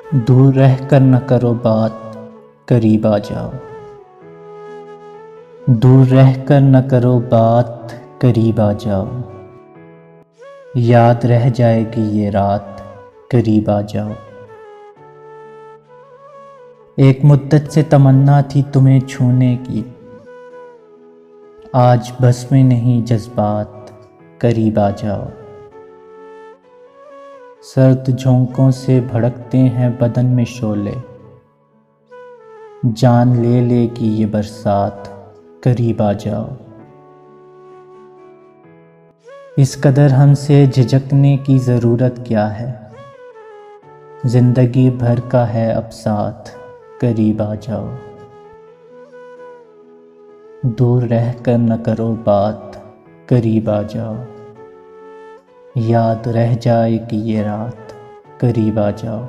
दूर रह कर न करो बात, करीब आ जाओ। दूर रह कर न करो बात, करीब आ जाओ। याद रह जाएगी ये रात, करीब आ जाओ। एक मुद्दत से तमन्ना थी तुम्हें छूने की, आज बस में नहीं जज्बात, करीब आ जाओ। सर्द झोंकों से भड़कते हैं बदन में शोले, जान ले लेगी ये बरसात, करीब आ जाओ। इस कदर हमसे झिझकने की ज़रूरत क्या है, ज़िंदगी भर का है अब साथ, करीब आ जाओ। दूर रह कर न करो बात, करीब आ जाओ। याद रह जाएगी ये रात, करीब आ जाओ।